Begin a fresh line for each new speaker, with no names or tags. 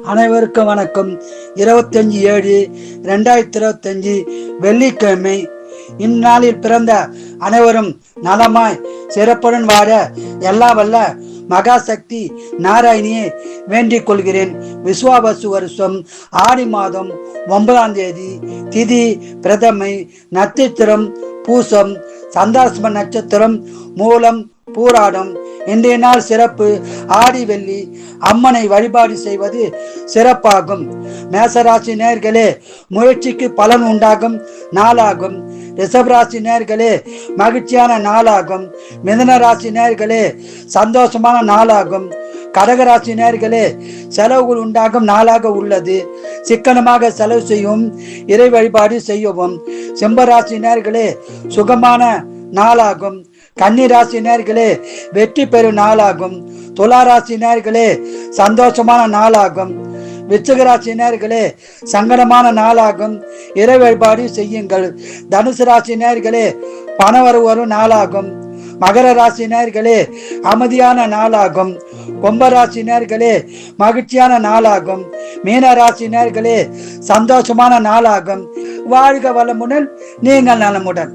அனைவருக்கும் வணக்கம். 25/7/2025 வெள்ளிக்கிழமை. இந்நாளில் பிறந்த அனைவரும் நலமாய் சிறப்புடன் வாழ எல்லாம் வல்ல மகாசக்தி நாராயணியை வேண்டிக் கொள்கிறேன். விஸ்வாவசு வருஷம் ஆடி மாதம் 9ஆம் தேதி, திதி பிரதமை, நட்சத்திரம் பூசம், சந்தாஸ்ம நட்சத்திரம் மூலம் பூராடம். இன்றைய நாள் சிறப்பு. ஆடி வெள்ளி அம்மனை வழிபாடு செய்வது சிறப்பாகும். மேசராசி நேயர்களே, முயற்சிக்கு பலன் உண்டாகும் நாளாகும். ரிஷபராசி நேயர்களே, மகிழ்ச்சியான நாளாகும். மிதுன ராசி நேயர்களே, சந்தோஷமான நாளாகும். கடகராசி நேயர்களே, செலவுகள் உண்டாகும் நாளாக உள்ளது. சிக்கனமாக செலவு செய்யும், இறை வழிபாடு செய்யவும். சிம்மராசி நேயர்களே, சுகமான நாளாகும். கன்னிராசி நேயர்களே, வெற்றி பெறும் நாளாகும். துளாராசி நேயர்களே, சந்தோஷமான நாளாகும். விருச்சிகராசி நேயர்களே, சங்கடமான நாளாகும். இறை வழிபாடு செய்யுங்கள். தனுசு ராசி நேயர்களே, பணவரவு வரும் நாளாகும். மகர ராசி நேயர்களே, அமைதியான நாளாகும். கும்பராசி நேயர்களே, மகிழ்ச்சியான நாளாகும். மீன ராசி நேயர்களே, சந்தோஷமான நாளாகும். வாழ்க வளமுடன், நீங்கள் நலமுடன்.